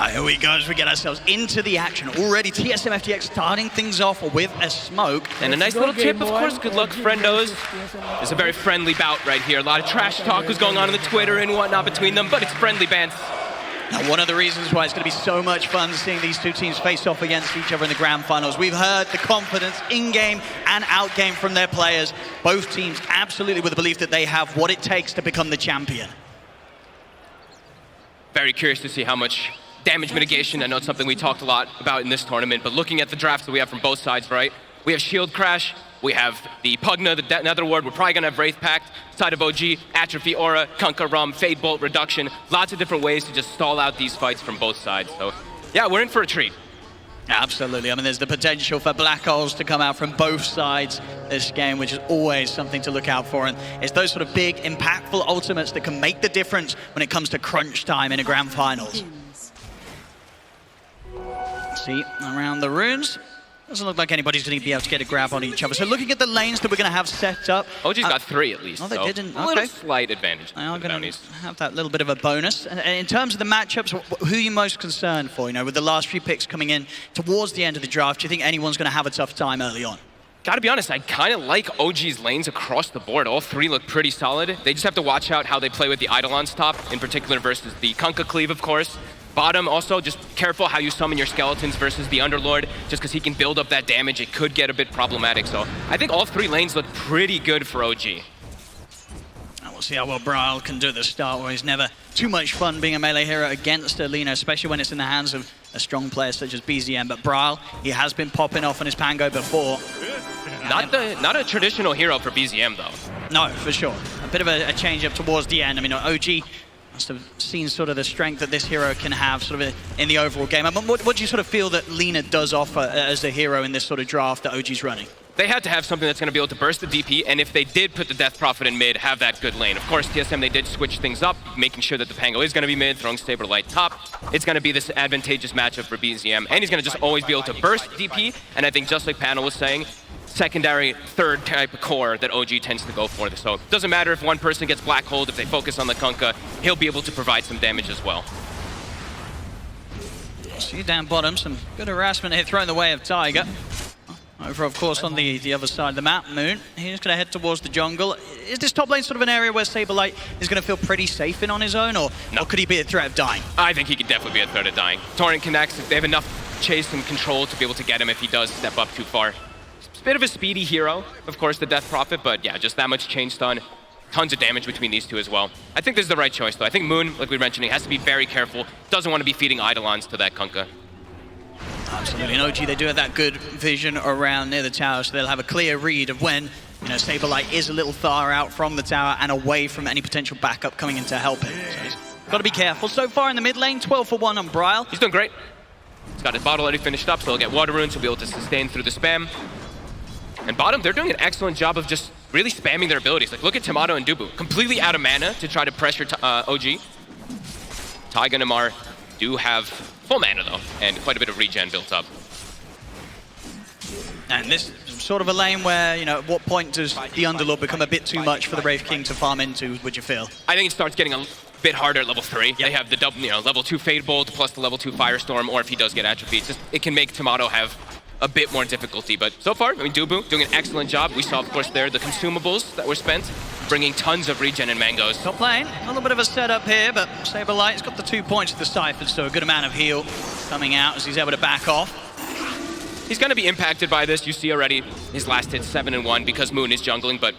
Here we go as we get ourselves into the action. Already TSM FTX starting things off with a smoke. And a nice little tip, of course. Good luck, friendos. It's a very friendly bout right here. A lot of trash talk was going on the Twitter and whatnot between them, but it's friendly bands. Now, one of the reasons why it's going to be so much fun seeing these two teams face off against each other in the grand finals. We've heard the confidence in-game and out-game from their players. Both teams absolutely with the belief that they have what it takes to become the champion. Very curious to see how much damage mitigation. I know it's something we talked a lot about in this tournament, but looking at the drafts that we have from both sides, right? We have Shield Crash, we have the Pugna, the NetherWard, we're probably gonna have Wraith Pact, side of OG, Atrophy Aura, Kunkka Rum, Fade Bolt, Reduction, lots of different ways to just stall out these fights from both sides. So yeah, we're in for a treat. Absolutely. I mean, there's the potential for black holes to come out from both sides this game, which is always something to look out for. And it's those sort of big, impactful ultimates that can make the difference when it comes to crunch time in a grand finals. See, around the runes, doesn't look like anybody's going to be able to get a grab on each other. So looking at the lanes that we're going to have set up. OG's got 3 at least. Oh, they so didn't. A little slight advantage. They are going to have that little bit of a bonus. And in terms of the matchups, who are you most concerned for? You know, with the last few picks coming in towards the end of the draft, do you think anyone's going to have a tough time early on? Gotta be honest, I kind of like OG's lanes across the board. All 3 look pretty solid. They just have to watch out how they play with the Eidolons top, in particular versus the Kunkka Cleave, of course. Bottom, also, just careful how you summon your skeletons versus the Underlord, just because he can build up that damage. It could get a bit problematic, so I think all 3 lanes look pretty good for OG. And we'll see how well Bryle can do at the start, where he's never too much fun being a melee hero against Alina, especially when it's in the hands of a strong player such as BZM. But Bryle, he has been popping off on his Pango before. Not a traditional hero for BZM, though. No, for sure. A bit of a change up towards the end. I mean, OG must have seen sort of the strength that this hero can have sort of in the overall game. I mean, what do you sort of feel that Lina does offer as a hero in this sort of draft that OG's running? They had to have something that's going to be able to burst the DP, and if they did put the Death Prophet in mid, have that good lane. Of course, TSM, they did switch things up, making sure that the Pango is going to be mid, throwing Saber Light top. It's going to be this advantageous matchup for BZM, and he's going to just always be able to burst DP, and I think just like Panel was saying, secondary, third type of core that OG tends to go for. So it doesn't matter if one person gets black holed, if they focus on the Kunkka, he'll be able to provide some damage as well. See down bottom, some good harassment here thrown the way of Tiger. Over, of course, on the other side of the map, Moon. He's going to head towards the jungle. Is this top lane sort of an area where Saberlight is going to feel pretty safe in on his own, or could he be a threat of dying? I think he could definitely be a threat of dying. Torrent connects, they have enough chase and control to be able to get him if he does step up too far. It's a bit of a speedy hero, of course, the Death Prophet, but yeah, just that much chain stun. Tons of damage between these two as well. I think this is the right choice, though. I think Moon, like we were mentioning, has to be very careful. Doesn't want to be feeding Eidolons to that Kunkka. Absolutely. In OG, they do have that good vision around near the tower, so they'll have a clear read of when, you know, Saberlight is a little far out from the tower and away from any potential backup coming in to help him. So he's got to be careful. So far in the mid lane, 12 for 1 on Bryle. He's doing great. He's got his bottle already finished up, so he'll get water runes, he'll be able to sustain through the spam. And bottom, they're doing an excellent job of just really spamming their abilities. Like, look at Tomato and Dubu, completely out of mana to try to pressure OG. Taiga and Amar do have full mana, though, and quite a bit of regen built up. And this is sort of a lane where, you know, at what point does the Underlord become a bit too much for the Wraith King to farm into, would you feel? I think it starts getting a bit harder at level 3. Yep. They have the double, you know, level 2 Fade Bolt plus the level 2 Firestorm, or if he does get Atrophy, it can make Tomato have a bit more difficulty. But so far, I mean, Dubu doing an excellent job. We saw, of course, there the consumables that were spent, bringing tons of regen and mangoes. Top lane, a little bit of a setup here, but Saberlight's got the 2 points of the Cypher, so a good amount of heal coming out as he's able to back off. He's going to be impacted by this. You see already his last hit 7-1 because Moon is jungling, but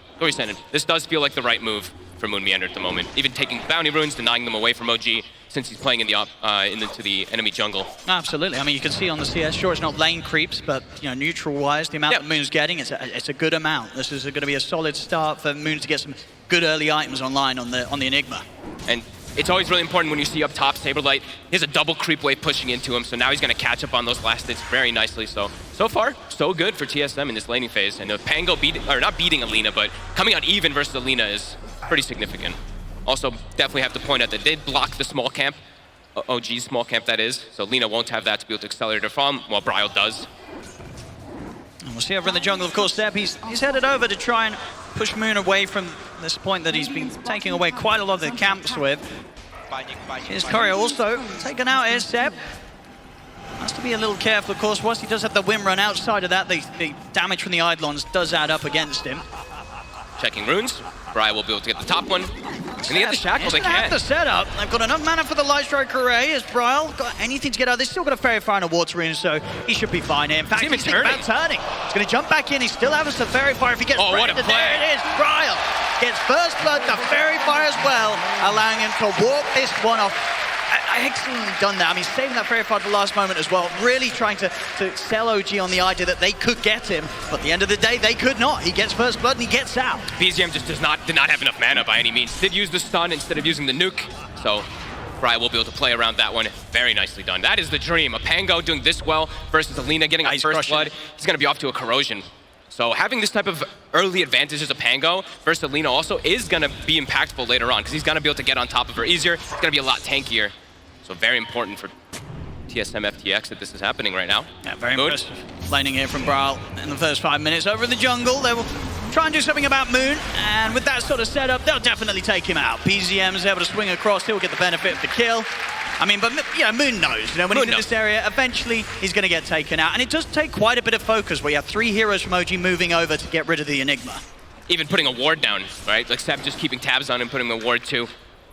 this does feel like the right move for Moon Meander at the moment. Even taking bounty runes, denying them away from OG, since he's playing into the enemy jungle. Absolutely. I mean, you can see on the CS, sure, it's not lane creeps, but, you know, neutral-wise, the amount that Moon's getting, it's a good amount. This is going to be a solid start for Moon to get some good early items online on the Enigma. And it's always really important when you see up top Saberlight, he has a double creep wave pushing into him, so now he's going to catch up on those last hits very nicely. So far, so good for TSM in this laning phase. And Pango not beating Alina, but coming out even versus Alina is pretty significant. Also, definitely have to point out that they did block the small camp, OG's small camp that is, so Lina won't have that to be able to accelerate her farm, while Bryle does. And we'll see over in the jungle, of course, Seb, he's headed over to try and push Moon away from this point that he's been taking away quite a lot of the camps with. Here's Courier also taken out. Here's Seb. Has to be a little careful, of course. Once he does have the win run outside of that, the damage from the Eidolons does add up against him. Checking runes. Bri will be able to get the top one. Can he get the shackle? They can. Have the setup. They've got enough mana for the Light Strike Array. As Bryle got anything to get out. They've still got a Fairy Fire and a Water Rune, so he should be fine here. In fact, he's thinking about turning. He's going to jump back in. He still has a Fairy Fire if he gets branded. There it is. Bryle gets first blood, the Fairy Fire as well, allowing him to walk this one off. Excellently done that. I mean, saving that Fairy Fire at the last moment as well. Really trying to sell OG on the idea that they could get him, but at the end of the day, they could not. He gets first blood and he gets out. BZM just did not have enough mana by any means. Did use the stun instead of using the nuke, so Bri will be able to play around that one. Very nicely done. That is the dream. A Pango doing this well versus Alina getting a first blood. He's going to be off to a corrosion. So having this type of early advantage as a Pango versus Alina also is going to be impactful later on, because he's going to be able to get on top of her easier. It's going to be a lot tankier. So very important for TSM FTX that this is happening right now. Yeah, very impressive laning here from Bryle in the first 5 minutes. Over in the jungle, they will try and do something about Moon, and with that sort of setup, they'll definitely take him out. PZM is able to swing across, he'll get the benefit of the kill. I mean, but yeah, Moon knows, when he's in this area, eventually he's going to get taken out. And it does take quite a bit of focus, where you have 3 heroes from OG moving over to get rid of the Enigma. Even putting a ward down, right? Like Seb just keeping tabs on him, putting the ward too.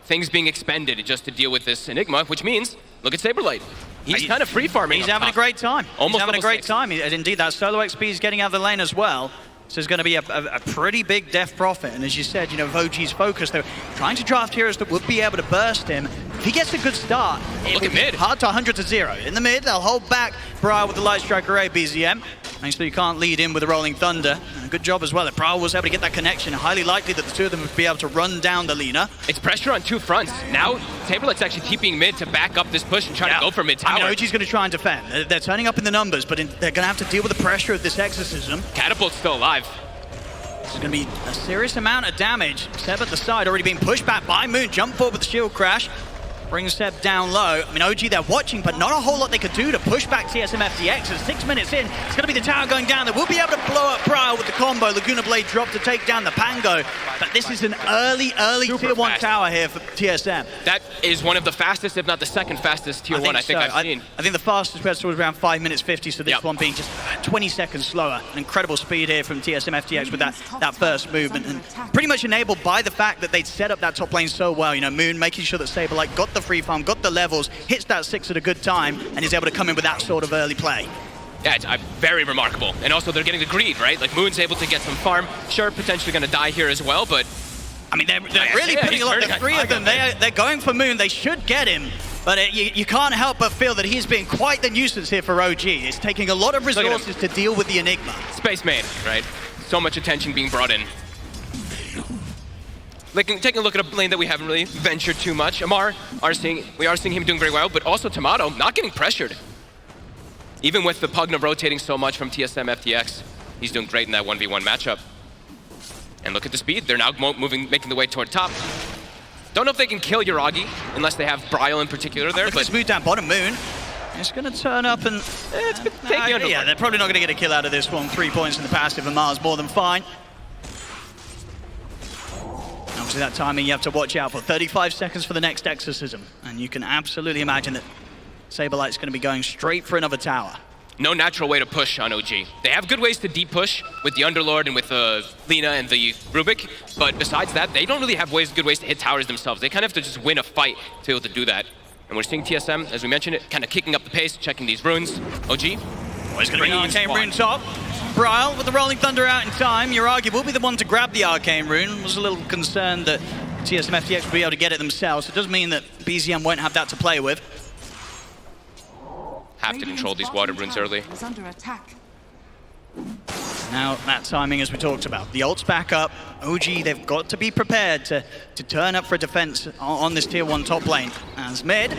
Things being expended just to deal with this Enigma, which means, look at Saberlight. He's kind of free farming. He's having a great time. Almost he's having a great time. Indeed, that solo XP is getting out of the lane as well. So it's going to be a pretty big death profit. And as you said, with OG's focus, they're trying to draft heroes that would be able to burst him. If he gets a good start, look at mid. Hard to 100 to 0. In the mid, they'll hold back Bryle with the Light Strike Array, BZM. Makes sure you can't lead in with the Rolling Thunder. And a good job as well that Bryle was able to get that connection. Highly likely that the two of them would be able to run down the Lina. It's pressure on 2 fronts. Now, Saberlight's actually keeping mid to back up this push and try to go for mid tower. I mean, OG's going to try and defend. They're turning up in the numbers, but they're going to have to deal with the pressure of this Exorcism. Catapult's still alive. This is going to be a serious amount of damage. Seb at the side, already being pushed back by Moon. Jump forward with the shield crash. Brings Seb down low. I mean, OG, they're watching, but not a whole lot they could do to push back TSM FTX. At 6 minutes in, it's going to be the tower going down. They will be able to blow up Bryle with the combo. Laguna Blade drop to take down the Pango. But this is an early Tier 1 tower here for TSM. That is one of the fastest, if not the second fastest Tier 1 I think I've seen. I think the fastest was around 5 minutes 50, so this one being just 20 seconds slower. An incredible speed here from TSM FTX with that first movement. And pretty much enabled by the fact that they'd set up that top lane so well. Moon making sure that Saberlight got the free farm, got the levels, hits that 6 at a good time, and is able to come in with that sort of early play. Yeah, it's very remarkable. And also they're getting the greed, right? Like Moon's able to get some farm. Sure, potentially going to die here as well, but... I mean, they're really putting a lot, the 3 of them, they're going for Moon. They should get him, but you can't help but feel that he's being quite the nuisance here for OG. It's taking a lot of resources to deal with the Enigma. Space Maid, right? So much attention being brought in. Like, taking a look at a lane that we haven't really ventured too much. Amar, we are seeing him doing very well, but also Tomato not getting pressured. Even with the Pugna rotating so much from TSM FTX, he's doing great in that 1v1 matchup. And look at the speed. They're now making the way toward top. Don't know if they can kill Yuragi, unless they have Bryle in particular there. But smooth down bottom Moon. It's going to turn up and... yeah, they're probably not going to get a kill out of this one. 3 points in the passive, and Mars more than fine. Obviously that timing you have to watch out for. 35 seconds for the next Exorcism. And you can absolutely imagine that Saberlight's going to be going straight for another tower. No natural way to push on OG. They have good ways to deep push with the Underlord and with Lina and the Rubik, but besides that, they don't really have good ways to hit towers themselves. They kind of have to just win a fight to be able to do that. And we're seeing TSM, as we mentioned it, kind of kicking up the pace, checking these runes. OG. He's going to bring Arcane Rune top. Bryle with the Rolling Thunder out in time. Yuragi will be the one to grab the Arcane Rune. Was a little concerned that TSM FTX would be able to get it themselves. It does mean that BZM won't have that to play with. Have to control these water runes early. Now that timing, as we talked about, the ult's back up. OG, they've got to be prepared to turn up for a defense on this Tier 1 top lane. As mid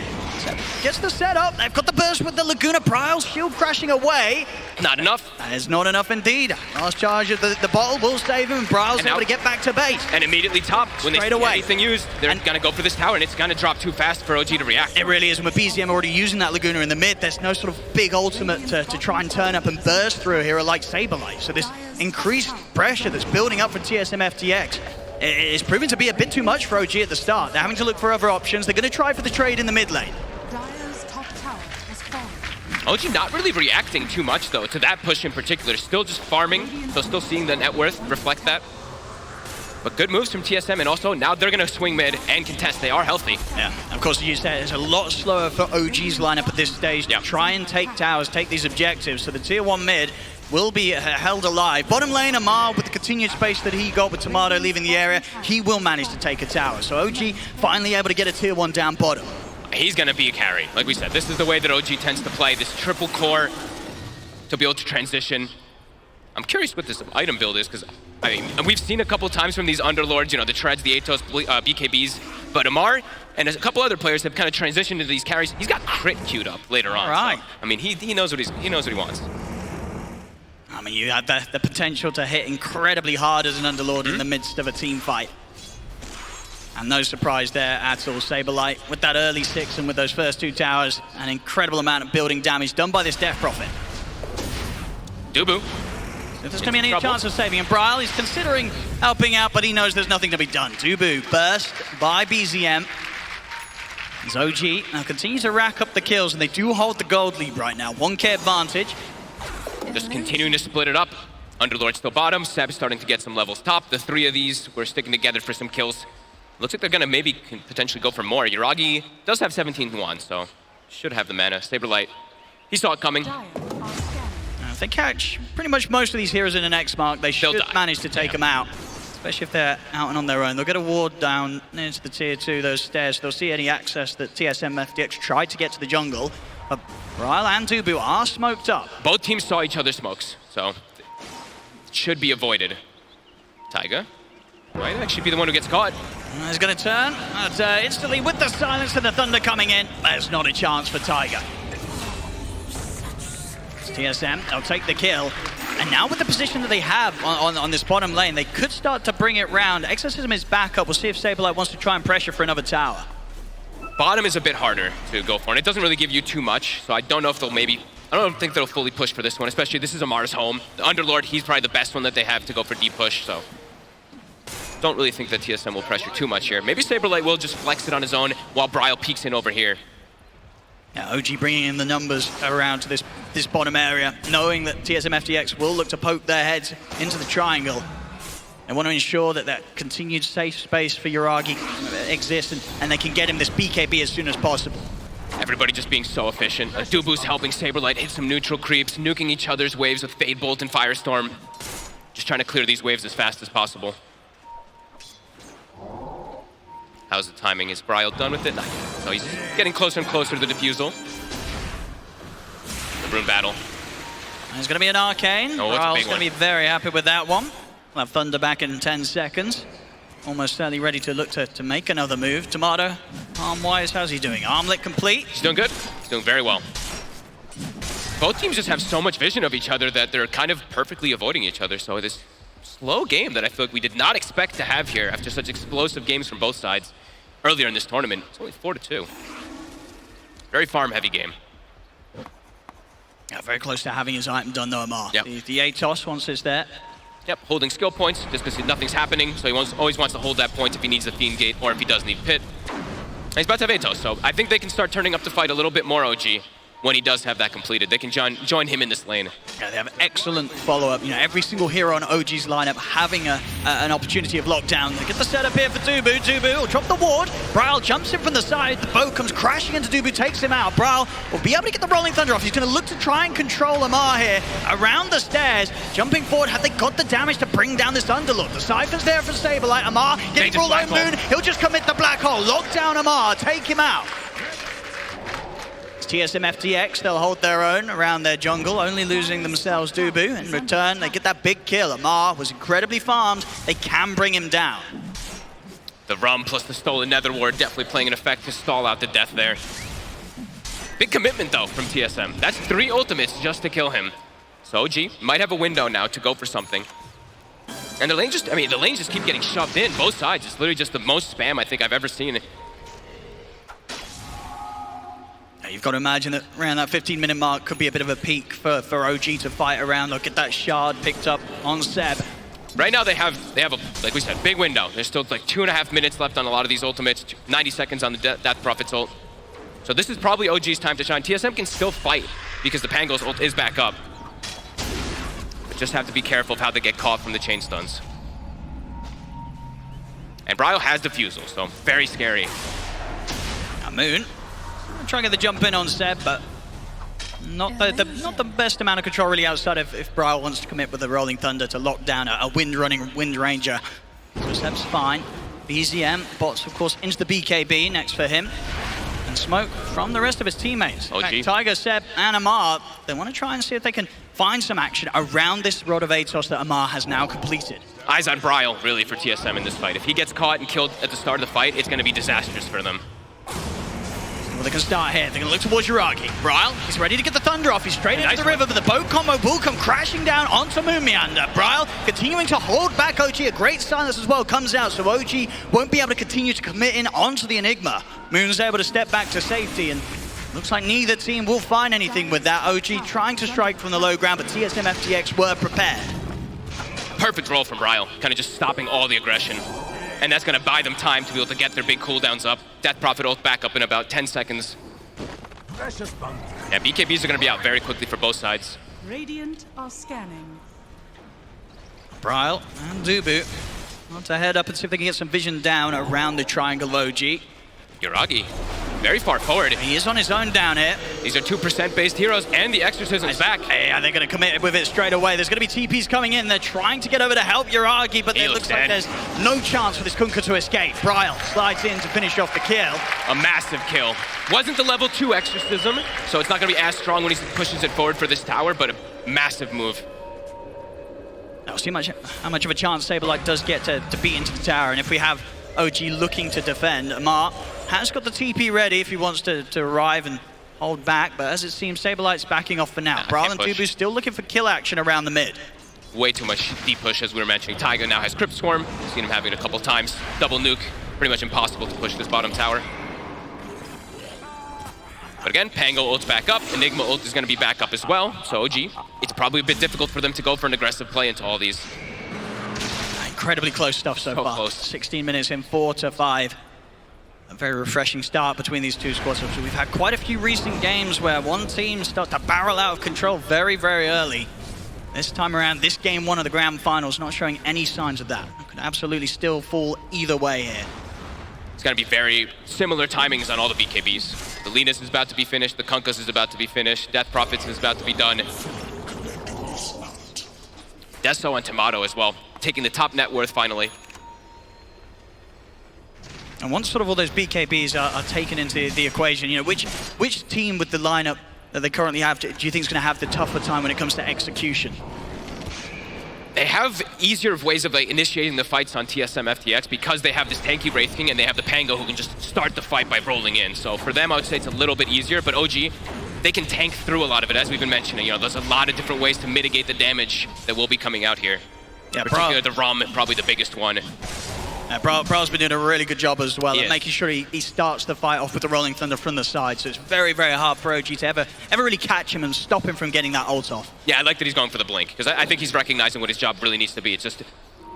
gets the setup, they've got the burst with the Laguna. Bryle shield crashing away. Not enough. That is not enough indeed. Last charge of the bottle will save him, and Bryle's able to get back to base. And immediately top. When they see anything used, they're going to go for this tower, and it's going to drop too fast for OG to react. It really is, and with BZM already using that Laguna in the mid, there's no sort of big ultimate to try and turn up and burst through a hero like Saberlight. So this increased pressure that's building up for TSM FTX it's proven to be a bit too much for OG at the start. They're having to look for other options. They're going to try for the trade in the mid lane. Dire's top tower has fallen. OG not really reacting too much, though, to that push in particular. Still just farming, so still seeing the net worth reflect that. But good moves from TSM, and also now they're going to swing mid and contest. They are healthy. Yeah, of course, as you said, it's a lot slower for OG's lineup at this stage to try and take towers, take these objectives. So the tier 1 mid will be held alive. Bottom lane, Amar, with the continued space that he got with Tomato leaving the area, he will manage to take a tower. So OG finally able to get a tier 1 down bottom. He's going to be a carry. Like we said, this is the way that OG tends to play, this triple core to be able to transition. I'm curious what this item build is, because I mean, we've seen a couple times from these Underlords, you know, the Treads, the Atos, BKBs, but Amar and a couple other players have kind of transitioned into these carries. He's got crit queued up later on. Right. So, I mean, he knows what he wants. I mean, you had the potential to hit incredibly hard as an Underlord in the midst of a team fight. And no surprise there at all. Saberlight with that early 6 and with those first 2 towers, an incredible amount of building damage done by this Death Prophet. Dubu. If there's going to be any chance of saving him, Bryle, he's considering helping out, but he knows there's nothing to be done. Dubu burst by BZM. As OG now continues to rack up the kills, and they do hold the gold lead right now. 1K advantage. Just continuing to split it up. Underlord still bottom, Seb starting to get some levels top. The 3 of these were sticking together for some kills. Looks like they're going to maybe potentially go for more. Yuragi does have 17-1, so should have the mana. Saberlight, he saw it coming. If they catch pretty much most of these heroes in an X mark, they should manage to take them out. Especially if they're out and on their own. They'll get a ward down into the tier 2, those stairs. They'll see any access that TSM FTX tried to get to the jungle. But Bryle and Dubu are smoked up. Both teams saw each other's smokes, so it should be avoided. Taiga might actually be the one who gets caught. He's going to turn, but instantly with the silence and the thunder coming in, there's not a chance for Taiga. TSM, they'll take the kill. And now with the position that they have on this bottom lane, they could start to bring it round. Exorcism is back up. We'll see if Saberlight wants to try and pressure for another tower. Bottom is a bit harder to go for, and it doesn't really give you too much, so I don't know if they'll I don't think they'll fully push for this one, especially this is Amar's home. The Underlord, he's probably the best one that they have to go for deep push, so don't really think that TSM will pressure too much here. Maybe Saberlight will just flex it on his own while Bryle peeks in over here. Yeah, OG bringing in the numbers around to this bottom area, knowing that TSM FTX will look to poke their heads into the triangle. They want to ensure that that continued safe space for Yuragi exists and they can get him this BKB as soon as possible. Everybody just being so efficient. Dubu's helping Saberlight hit some neutral creeps, nuking each other's waves with Fade Bolt and Firestorm. Just trying to clear these waves as fast as possible. How's the timing? Is Bryle done with it? Not yet. So he's getting closer and closer to the defusal. The Rune Battle. There's going to be an Arcane. Oh, Bryle's going to be very happy with that one. We'll have Thunder back in 10 seconds. Almost certainly ready to look to make another move. Tomato, arm-wise, how's he doing? Armlet complete? He's doing good. He's doing very well. Both teams just have so much vision of each other that they're kind of perfectly avoiding each other. So this slow game that I feel like we did not expect to have here after such explosive games from both sides earlier in this tournament. It's only 4-2. Very farm-heavy game. Yeah, very close to having his item done though, Amar. Yep. The Atos, once it's there. Yep, holding skill points just because nothing's happening, so he always wants to hold that point if he needs the Fiend Gate or if he does need Pit. And he's about to have Atos, so I think they can start turning up the fight a little bit more, OG, when he does have that completed. They can join him in this lane. Yeah, they have excellent follow-up. You know, every single hero on OG's lineup having an opportunity of lockdown. They get the setup here for Dubu. Dubu will drop the ward. Bryle jumps in from the side. The bow comes crashing into Dubu, takes him out. Bryle will be able to get the Rolling Thunder off. He's going to look to try and control Amar here around the stairs. Jumping forward, have they got the damage to bring down this Underlord? The Cypher's there for Saberlight. Amar getting for Lone Moon. He'll just commit the black hole. Lock down Amar. Take him out. TSM FTX, they'll hold their own around their jungle, only losing themselves Dubu. In return, they get that big kill. Amar was incredibly farmed. They can bring him down. The Rum plus the stolen Nether Ward definitely playing an effect to stall out the death there. Big commitment, though, from TSM. That's 3 ultimates just to kill him. So OG might have a window now to go for something. And the lanes just keep getting shoved in, both sides. It's literally just the most spam I think I've ever seen. You've got to imagine that around that 15-minute mark could be a bit of a peak for OG to fight around. Look at that shard picked up on Seb. Right now they have a, like we said, big window. There's still like 2.5 minutes left on a lot of these ultimates, 90 seconds on the Death Prophet's ult. So this is probably OG's time to shine. TSM can still fight because the Pango's ult is back up. But just have to be careful of how they get caught from the chain stuns. And Bryle has defusal, so very scary. Now Moon, trying to get the jump in on Seb, but not the best amount of control really outside of if Bryle wants to commit with the Rolling Thunder to lock down a Wind Ranger. So Seb's fine. BZM bots, of course, into the BKB next for him. And smoke from the rest of his teammates. OG. Tiger, Seb, and Amar, they want to try and see if they can find some action around this Rod of Atos that Amar has now completed. Eyes on Bryle, really, for TSM in this fight. If he gets caught and killed at the start of the fight, it's going to be disastrous for them. Well, they can start here. They're going to look towards Yuragi. Bryle, he's ready to get the Thunder off. He's straight into the river, but the boat combo will come crashing down onto Moon Meander. Bryle continuing to hold back OG. A great silence as well comes out, so OG won't be able to continue to commit in onto the Enigma. Moon's able to step back to safety, and looks like neither team will find anything with that. OG trying to strike from the low ground, but TSM FTX were prepared. Perfect roll from Bryle, kind of just stopping all the aggression. And that's going to buy them time to be able to get their big cooldowns up. Death Prophet ult back up in about 10 seconds. Yeah, BKBs are going to be out very quickly for both sides. Radiant are scanning. Bryle and Dubu want to head up and see if they can get some vision down around the triangle OG. Yuragi, very far forward. He is on his own down here. These are 2% based heroes, and the Exorcism's back. Hey, are they going to commit with it straight away? There's going to be TPs coming in. They're trying to get over to help Yuragi, but it looks like there's no chance for this Kunkka to escape. Bryle slides in to finish off the kill. A massive kill. Wasn't the level 2 Exorcism, so it's not going to be as strong when he pushes it forward for this tower, but a massive move. Now, see how much of a chance Saberlight does get to beat into the tower, and if we have OG looking to defend, Amar has got the TP ready if he wants to arrive and hold back, but as it seems, Saberlight's backing off for now. Bryle and Dubu still looking for kill action around the mid. Way too much deep push, as we were mentioning. Taiga now has Crypt Swarm. Seen him having it a couple times. Double nuke. Pretty much impossible to push this bottom tower. But again, Pango ult's back up. Enigma ult is going to be back up as well. So OG, it's probably a bit difficult for them to go for an aggressive play into all these. Incredibly close stuff so far. Close. 16 minutes in, 4-5. A very refreshing start between these two squads. So we've had quite a few recent games where one team starts to barrel out of control very, very early. This time around, this game one of the grand finals, not showing any signs of that. It could absolutely still fall either way here. It's going to be very similar timings on all the BKBs. The Linus is about to be finished, the Kunkkas is about to be finished, Death Prophets is about to be done. Deso and Tomato as well, taking the top net worth finally. And once sort of all those BKBs are taken into the equation, you know, which team with the lineup that they currently have do you think is going to have the tougher time when it comes to execution? They have easier ways of like initiating the fights on TSM FTX because they have this tanky Wraith King and they have the Pango who can just start the fight by rolling in. So for them, I would say it's a little bit easier, but OG, they can tank through a lot of it, as we've been mentioning. You know, there's a lot of different ways to mitigate the damage that will be coming out here. Yeah, particularly the ROM, probably the biggest one. Bryle's been doing a really good job as well at making sure he starts the fight off with the Rolling Thunder from the side. So it's very, very hard for OG to ever really catch him and stop him from getting that ult off. Yeah, I like that he's going for the blink, because I think he's recognizing what his job really needs to be. It's just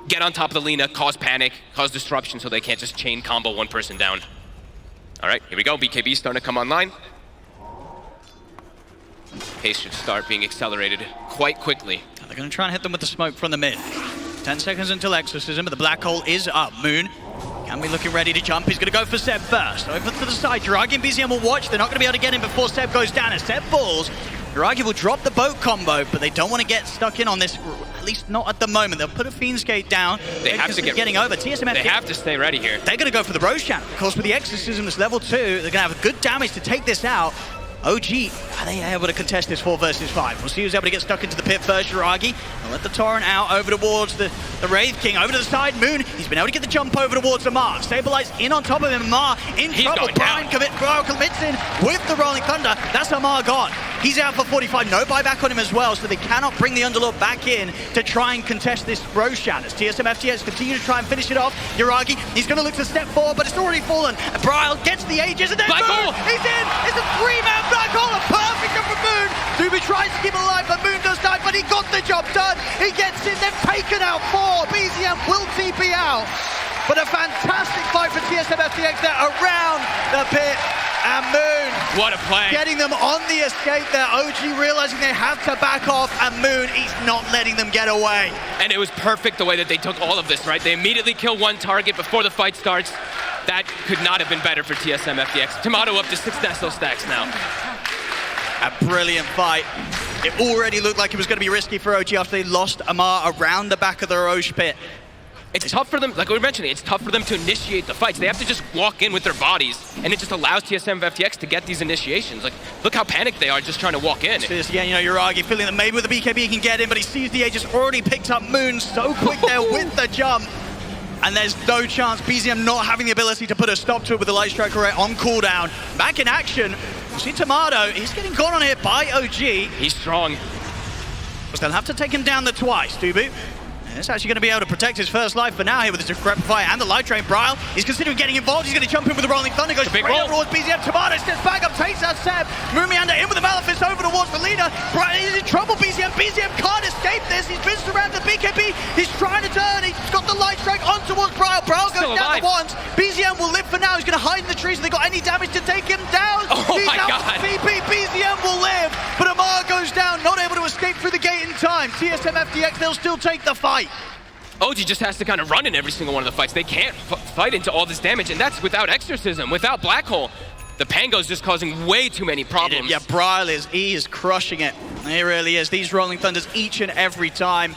get on top of the Lina, cause panic, cause disruption so they can't just chain combo one person down. All right, here we go. BKB starting to come online. Pace should start being accelerated quite quickly. They're going to try and hit them with the smoke from the mid. 10 seconds until Exorcism, but the black hole is up. Moon can be looking ready to jump. He's going to go for Seb first. Over to the side. Yuragi and BZM will watch. They're not going to be able to get him before Seb goes down. As Seb falls, Yuragi will drop the boat combo, but they don't want to get stuck in on this, at least not at the moment. They'll put a Fiend's Gate down. They have to get getting over. TSM They have to stay ready here. They're going to go for the Roshan. Of course, with the Exorcism, it's level 2. They're going to have good damage to take this out. OG, are they able to contest this 4 versus 5? We'll see who's able to get stuck into the pit first. Yuragi, they'll let the Torrent out over towards the Wraith King. Over to the side, Moon. He's been able to get the jump over towards Amar. Saberlight's in on top of him. Amar in trouble. Brian commits in with the Rolling Thunder. That's Amar gone. He's out for 45. No buyback on him as well, so they cannot bring the Underlord back in to try and contest this Roshan. As TSM FTX continue to try and finish it off. Yuragi, he's going to look to step forward, but it's already fallen. Bryle gets the Aegis, and then Black Moon, hole. he's in. It's a 3-man black hole. A perfect from Moon. Zuby tries to keep it alive, but Moon does die, but he got the job done. He gets in, they've taken out 4. BZM will TP out. But a fantastic fight for TSM FTX there around the pit. And Moon, what a play. Getting them on the escape there. OG realizing they have to back off, and Moon, he's not letting them get away. And it was perfect the way that they took all of this, right? They immediately kill one target before the fight starts. That could not have been better for TSM FTX. Tomato up to 6 Nestle stacks now. A brilliant fight. It already looked like it was going to be risky for OG after they lost Amar around the back of the Roche pit. It's tough for them, like we were mentioning, it's tough for them to initiate the fights. They have to just walk in with their bodies, and it just allows TSM FTX to get these initiations. Like, look how panicked they are just trying to walk in. Yeah, you know, Uragi feeling that maybe with the BKB he can get in, but he sees the Aegis already picked up Moon so quick there with the jump. And there's no chance, BZM not having the ability to put a stop to it with the Light Strike Array on cooldown. Back in action, you see Tomato, he's getting gone on here by OG. He's strong. But they'll have to take him down the twice, Dubu. It's actually going to be able to protect his first life for now here with the Decrepit Fire and the Light Train. Bryle, he's considering getting involved. He's going to jump in with the Rolling Thunder, goes straight up towards BZM. Tomato steps back up, takes out Seb. Mumianda in with the Malefice over towards the leader. Bryle is in trouble, BZM. BZM can't escape this. He's been surrounded the BKB. He's trying to turn. He's got the Light Strike on towards Bryle. Bryle goes down the once. BZM will live for now. He's going to hide in the trees. Have they got any damage to take him down? Oh he's my out God. VP. BZM will live, but Amar goes down, not able to escape through the gate in time. TSM FTX, they'll still take the fight. OG just has to kind of run in every single one of the fights. They can't fight into all this damage, and that's without Exorcism, without Black Hole. The Pango's just causing way too many problems. Yeah, Bryle he is crushing it. He really is. These Rolling Thunders each and every time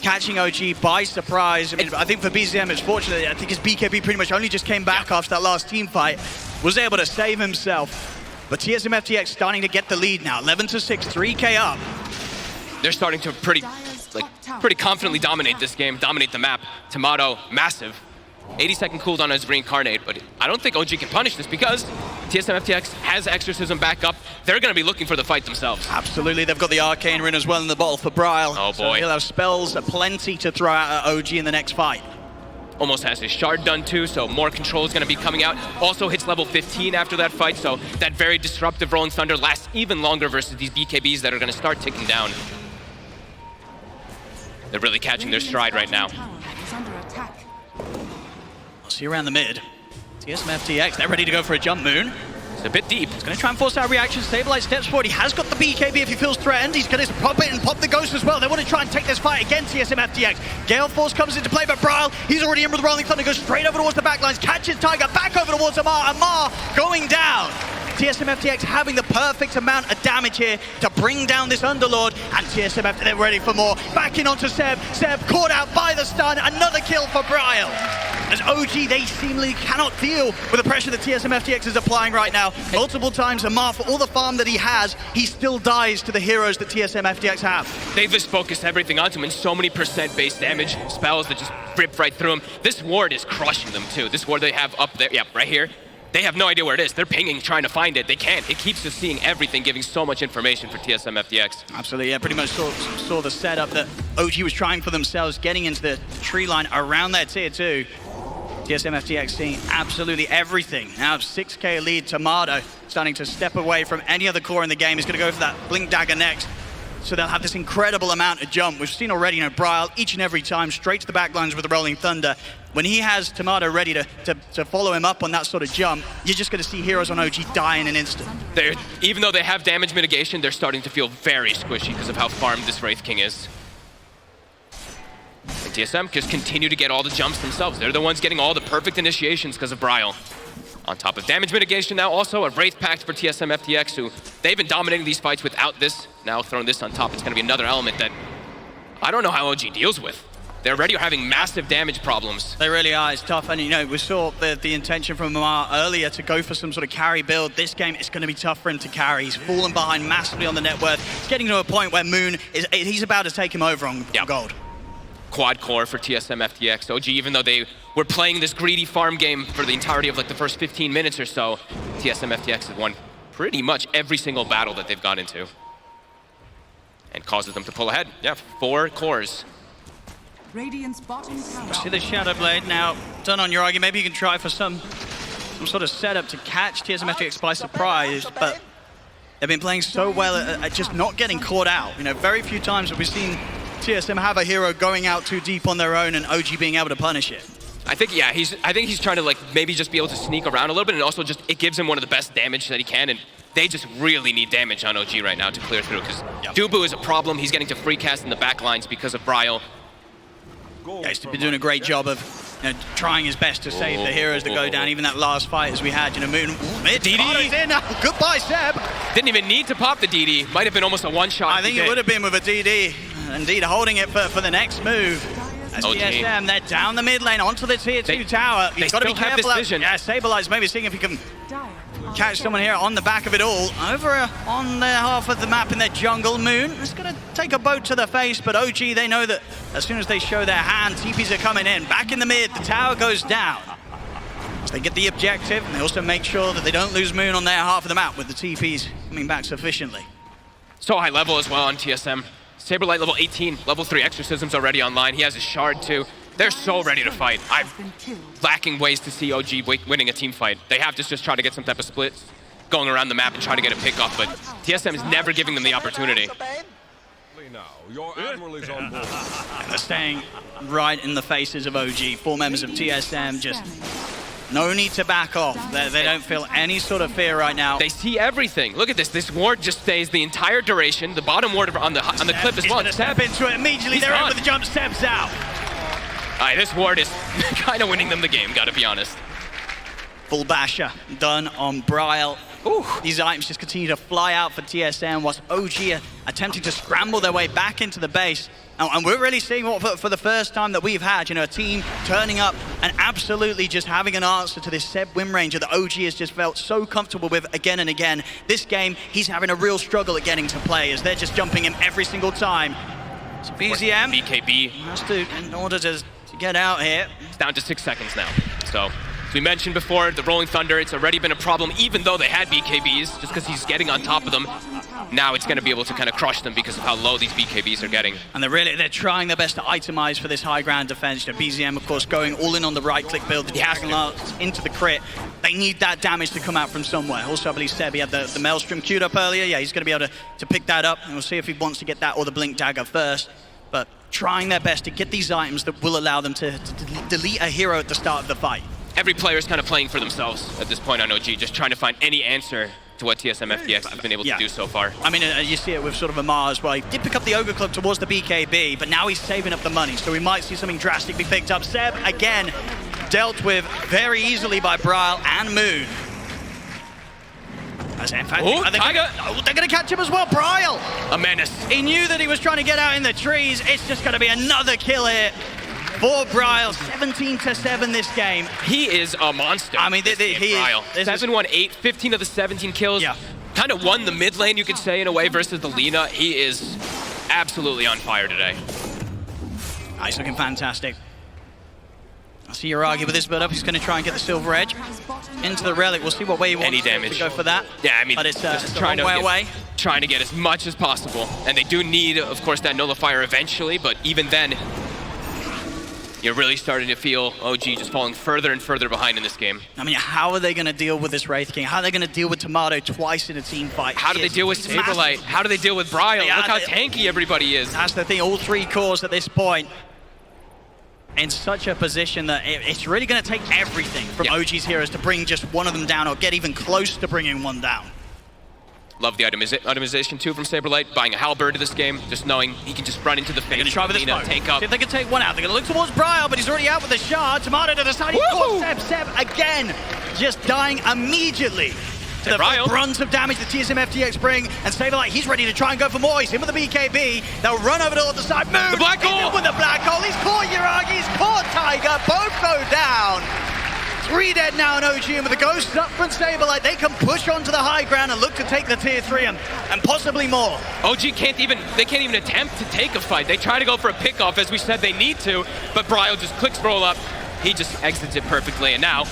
catching OG by surprise. I mean, I think for BZM it's fortunate. I think his BKB pretty much only just came back after that last team fight. Was able to save himself. But TSM FTX starting to get the lead now. 11-6, 3K up. They're starting to pretty confidently dominate this game, dominate the map. Tomato, massive. 80-second cooldown on his reincarnate, but I don't think OG can punish this because TSM FTX has Exorcism back up. They're going to be looking for the fight themselves. Absolutely, they've got the Arcane Rune as well in the bottle for Bryle. Oh boy. So he'll have spells plenty to throw out at OG in the next fight. Almost has his shard done too, so more control is going to be coming out. Also hits level 15 after that fight, so that very disruptive Rolling Thunder lasts even longer versus these BKBs that are going to start ticking down. They're really catching their stride right now. I'll see you around the mid. TSM FTX, they're ready to go for a jump, Moon. It's a bit deep. He's going to try and force out reaction, stabilize steps forward. He has got the BKB if he feels threatened. He's going to pop it and pop the Ghost as well. They want to try and take this fight against TSM FTX. Gale Force comes into play, but Bryle, he's already in with the Rolling Thunder, goes straight over towards the backlines, catches Tiger, back over towards Amar. Amar going down. TSM FTX having the perfect amount of damage here to bring down this Underlord, and TSM FTX, they're ready for more. Backing onto Seb. Seb caught out by the stun. Another kill for Bryle. As OG, they seemingly cannot deal with the pressure that TSM FTX is applying right now. Multiple times, Amar, for all the farm that he has, he still dies to the heroes that TSM FTX have. They've just focused everything onto him, and so many % base damage, spells that just rip right through him. This ward is crushing them too. This ward they have up there, yeah, right here. They have no idea where it is. They're pinging, trying to find it. They can't. It keeps us seeing everything, giving so much information for TSM FTX. Absolutely, yeah. Pretty much saw the setup that OG was trying for themselves, getting into the tree line around their tier 2. TSM FTX seeing absolutely everything. Now 6K lead, Tomato starting to step away from any other core in the game. He's going to go for that Blink Dagger next. So they'll have this incredible amount of jump. We've seen already, Bryle each and every time straight to the backlines with the Rolling Thunder. When he has Tomato ready to follow him up on that sort of jump, you're just going to see heroes on OG die in an instant. Even though they have damage mitigation, they're starting to feel very squishy because of how farmed this Wraith King is. And TSM just continue to get all the jumps themselves. They're the ones getting all the perfect initiations because of Bryle. On top of damage mitigation now, also a Wraith Pact for TSM FTX, who they've been dominating these fights without this. Now throwing this on top, it's going to be another element that I don't know how OG deals with. They're already having massive damage problems. They really are. It's tough. And, we saw the intention from Amar earlier to go for some sort of carry build. This game, it's going to be tough for him to carry. He's fallen behind massively on the net worth. It's getting to a point where Moon, he's about to take him over on gold. Quad core for TSM FTX. OG, even though they were playing this greedy farm game for the entirety of the first 15 minutes or so, TSM FTX has won pretty much every single battle that they've got into. And causes them to pull ahead. Yeah, 4 cores. Radiant's bottom tower. See the Shadow Blade now done on your argument. Maybe you can try for some sort of setup to catch TSM FTX by surprise, but They've been playing so well at just not getting caught out. You know, very few times have we seen TSM have a hero going out too deep on their own and OG being able to punish it. I think, yeah, I think he's trying to like maybe just be able to sneak around a little bit, and also just it gives him one of the best damage that he can, and they just really need damage on OG right now to clear through, because Dubu is a problem. He's getting to free cast in the back lines because of Bryle. Yeah, he's been doing a great job of trying his best to save the heroes that go down. Even that last fight as we had, Moon mid DD in. Goodbye, Seb. Didn't even need to pop the DD. Might have been almost a one-shot. I think it would have been with a DD. Indeed, holding it for the next move. As TSM, they're down the mid lane onto the tier 2 tower. He's got to be careful. Yeah, Saberlight's maybe seeing if he can catch someone here on the back of it all. Over on their half of the map in their jungle. Moon is going to take a boat to the face, but OG, they know that as soon as they show their hand, TPs are coming in. Back in the mid, the tower goes down. So they get the objective, and they also make sure that they don't lose Moon on their half of the map with the TPs coming back sufficiently. So high level as well on TSM. Saberlight level 18, level 3 exorcisms already online. He has his shard too. They're so ready to fight. I'm lacking ways to see OG winning a team fight. They have to just try to get some type of splits going around the map and try to get a pick off, but TSM is never giving them the opportunity. They're staying right in the faces of OG. 4 members of TSM just no need to back off. They don't feel any sort of fear right now. They see everything. Look at this. This ward just stays the entire duration. The bottom ward on the cliff as well. He's gonna step into it immediately. They're in with the jump, steps out. All right, this ward is kind of winning them the game, gotta be honest. Full basher done on Bryle. Ooh, these items just continue to fly out for TSM whilst OG are attempting to scramble their way back into the base. And we're really seeing what for the first time that we've had, a team turning up and absolutely just having an answer to this Seb win ranger that OG has just felt so comfortable with again and again. This game, he's having a real struggle at getting to play as they're just jumping him every single time. So BZM BKB has to, in order to get out here. It's down to 6 seconds now. So, as we mentioned before, the Rolling Thunder, it's already been a problem, even though they had BKBs, just because he's getting on top of them. Now it's going to be able to kind of crush them because of how low these BKBs are getting. And they're trying their best to itemize for this high ground defense. BZM, of course, going all in on the right-click build, the diagonal into the crit. They need that damage to come out from somewhere. Also, I believe Seb, he had the Maelstrom queued up earlier. Yeah, he's going to be able to pick that up, and we'll see if he wants to get that or the Blink Dagger first. But trying their best to get these items that will allow them to delete a hero at the start of the fight. Every player is kind of playing for themselves at this point on OG, just trying to find any answer to what TSM FTX has been able to do so far. I mean, you see it with sort of Amar as well. He did pick up the Ogre Club towards the BKB, but now he's saving up the money, so we might see something drastic be picked up. Seb, again, dealt with very easily by Bryle and Moon. As in fact, they're going to catch him as well. Bryle! A menace. He knew that he was trying to get out in the trees. It's just going to be another kill here for Bryle. 17-7 this game. He is a monster. I mean, he Bryle. 7-1-8, 15 of the 17 kills. Yeah. Kind of won the mid lane, you could say, in a way, versus the Lina. He is absolutely on fire today. He's looking fantastic. I see Aragi with this build up. He's going to try and get the Silver Edge into the Relic. We'll see what way he wants to go for that. Yeah, I mean, but it's trying to get as much as possible. And they do need, of course, that Nullifier eventually, but even then, you're really starting to feel OG just falling further and further behind in this game. I mean, how are they going to deal with this Wraith King? How are they going to deal with Tomato twice in a team fight? How do they deal with Saberlight? How do they deal with Bryle? Look how tanky everybody is. That's the thing, all 3 cores at this point in such a position that it's really going to take everything from OG's heroes to bring just one of them down or get even close to bringing one down. Love the itemization too from Saberlight, buying a halberd to this game, just knowing he can just run into the face. They're going to try with this smoke. Take up. See if they can take one out. They're going to look towards Bryle, but he's already out with the shard. Tomato to the side. He caught Seb again, just dying immediately to the brunt of damage that TSM FTX bring. And Saberlight, he's ready to try and go for more. He's in with the BKB. They'll run over to the side. Move! The black hole! With the black hole. He's caught Yuragi. He's caught Tiger. Both go down. 3 dead now in OG, and with the ghosts up from Saberlight, they can push onto the high ground and look to take the tier 3 and possibly more. OG can't even attempt to take a fight. They try to go for a pickoff, as we said they need to, but Bryle just clicks roll up. He just exits it perfectly, and now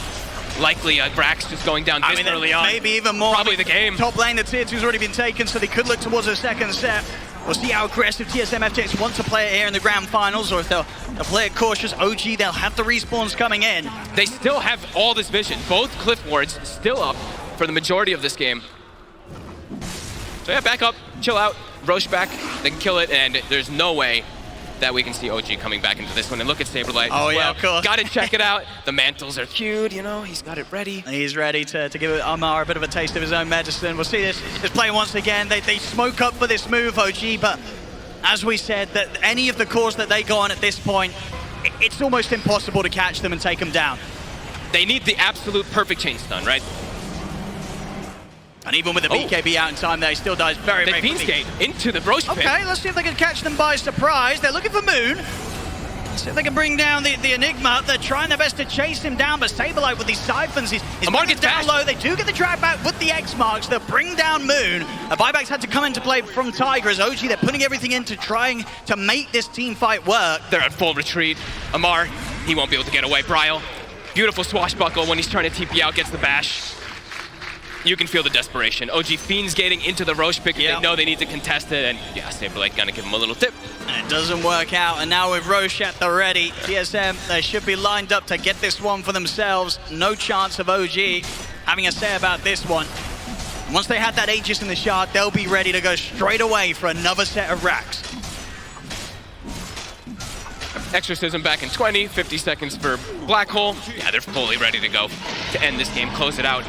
likely Brax just going down this early on. Maybe even more. Probably the game. Top lane, the tier 2's already been taken, so they could look towards a second set. We'll see how aggressive TSM FTX want to play it here in the grand finals, or if they'll play it cautious. OG, they'll have the respawns coming in. They still have all this vision. Both cliff wards still up for the majority of this game. So yeah, back up, chill out, Roche back, they can kill it, and there's no way that we can see OG coming back into this one. And look at Saberlight. Oh, yeah, of course. Gotta check it out. The mantles are cute, you know, he's got it ready. He's ready to give Amar a bit of a taste of his own medicine. We'll see this play once again. They smoke up for this move, OG, but as we said, that any of the course that they go on at this point, it's almost impossible to catch them and take them down. They need the absolute perfect chain stun, right? And even with the BKB out in time there, he still dies very, very quickly. They Beanskate into the Roche pit. Okay, let's see if they can catch them by surprise. They're looking for Moon. Let's see if they can bring down the Enigma. They're trying their best to chase him down, but Saberlight with these siphons, he's gets down low. They do get the drag back with the X marks. They'll bring down Moon. A buyback's had to come into play from Tiger as OG. They're putting everything into trying to make this team fight work. They're at full retreat. Amar, he won't be able to get away. Bryle, beautiful swashbuckle when he's trying to TP out, gets the bash. You can feel the desperation. OG Fiends getting into the Roche pick. They know they need to contest it, and yeah, Saberlight gonna give him a little tip. And it doesn't work out, and now with Roche at the ready, TSM, they should be lined up to get this one for themselves. No chance of OG having a say about this one. Once they had that Aegis in the shard, they'll be ready to go straight away for another set of racks. Exorcism back in 20, 50 seconds for Black Hole. Yeah, they're fully ready to go to end this game, close it out.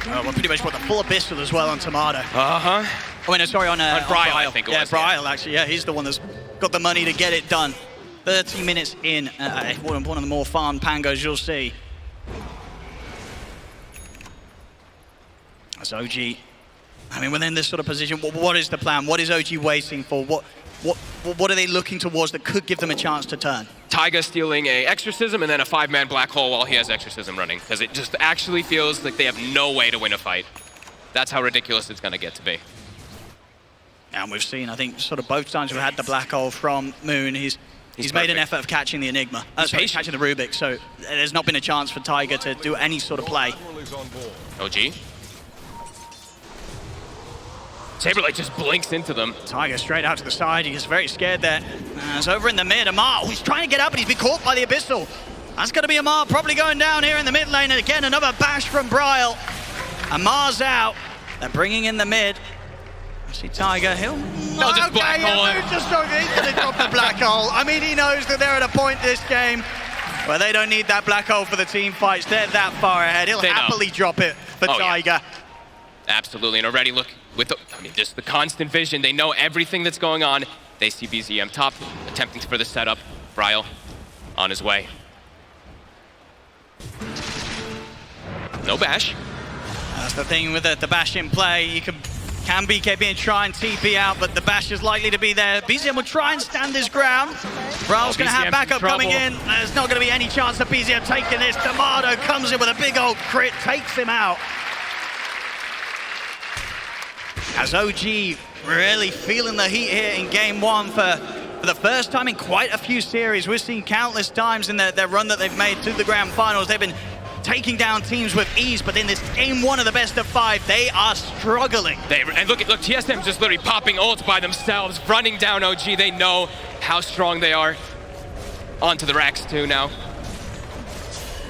Well, pretty much the full Abyssal as well on Tomato. Uh-huh. Oh, wait, no, sorry, on Bryle, I think it was. Yeah, Bryle, actually. Yeah, he's the one that's got the money to get it done. 30 minutes in. One of the more fun Pangos you'll see. That's OG. I mean, within this sort of position, what is the plan? What is OG waiting for? What are they looking towards that could give them a chance to turn? Taiga stealing a Exorcism and then a 5-man Black Hole while he has Exorcism running, because it just actually feels like they have no way to win a fight. That's how ridiculous it's going to get to be. And we've seen, I think, sort of both times we've had the Black Hole from Moon, he's made an effort of catching the Enigma. Sorry, catching the Rubik, so there's not been a chance for Tiger to do any sort of play. OG. Saberlight just blinks into them. Tiger straight out to the side. He's very scared there. It's over in the mid. Amar, he's trying to get up, but he's been caught by the Abyssal. That's going to be Amar probably going down here in the mid lane. And again, another bash from Bryle. Amar's out. They're bringing in the mid. I see Tiger. He'll just Black Hole him. He's going to drop the Black Hole. I mean, he knows that they're at a point this game where they don't need that Black Hole for the team fights. They're that far ahead. He'll happily drop it for Tiger. Yeah. Absolutely, and already look with just the constant vision. They know everything that's going on. They see BZM top, attempting for the setup. Bryle on his way. No bash. That's the thing with the bash in play. You can BKB and try and TP out, but the bash is likely to be there. BZM will try and stand his ground. Bryle's going to have backup coming in. There's not going to be any chance of BZM taking this. Tomato comes in with a big old crit, takes him out. As OG really feeling the heat here in game one for the first time in quite a few series. We've seen countless times in their run that they've made to the grand finals. They've been taking down teams with ease, but in this game one of the best of 5, they are struggling. And look, TSM just literally popping ults by themselves, running down OG. They know how strong they are. Onto the racks too now.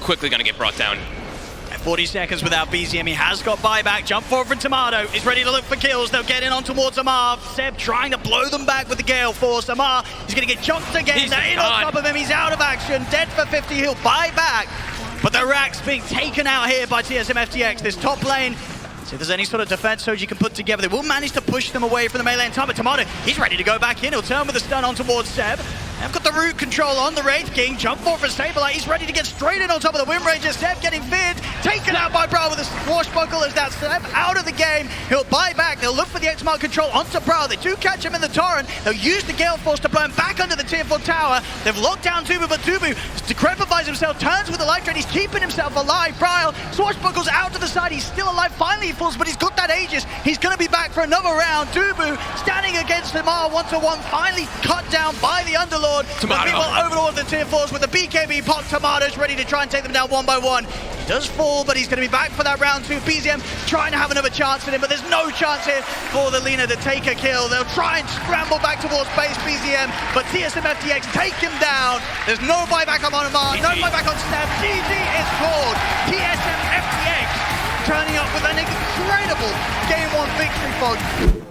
Quickly gonna get brought down. 40 seconds without BZM. He has got buyback. Jump forward from Tomato. He's ready to look for kills. They'll get in on towards Amar. Seb trying to blow them back with the Gale Force. Amar, he's going to get jumped again. They're in on top of him. He's out of action. Dead for 50. He'll buy back. But the rack's being taken out here by TSM FTX. This top lane. See if there's any sort of defense Soji can put together. They will manage to push them away from the melee in time. But Tomato, he's ready to go back in. He'll turn with a stun on towards Seb. They've got the root control on the Wraith King. Jump forward for Saberlight. He's ready to get straight in on top of the Wind Ranger. Seb getting feared. Taken out by Bryle with a swashbuckle as that Seb out of the game. He'll buy back. They'll look for the X-Mark control onto Bryle. They do catch him in the torrent. They'll use the Gale Force to blow him back under the tier 4 tower. They've locked down Tubu, but Tubu decrepifies himself, turns with the life drain. He's keeping himself alive. Bryle swashbuckles out to the side. He's still alive. Finally he falls, but he's got that Aegis. He's going to be back for another round. Tubu standing against Amar 1-to-1. Finally cut down by the Underlord. Tomato overlord the tier 4s with the BKB pop. Tomato's ready to try and take them down one by one. He does fall, but he's going to be back for that round 2. BZM trying to have another chance at him, but there's no chance here for the Lina to take a kill. They'll try and scramble back towards base BZM, but TSM FTX take him down. There's no buyback on Amar, no buyback on Stab. GG is called. TSM FTX turning up with an incredible Game 1 victory, folks.